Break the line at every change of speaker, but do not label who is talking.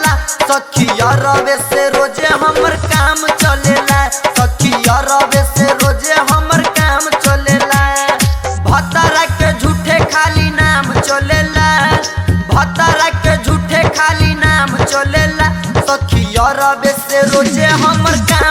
चलेला सखिया रवे से रोजे हमर काम चलेला सखिया रवे से रोजे हमर काम चलेला भतारा के झूठे खाली नाम चलेला भतारा के झूठे खाली नाम चलेला सखिया रवे से रोजे हमर काम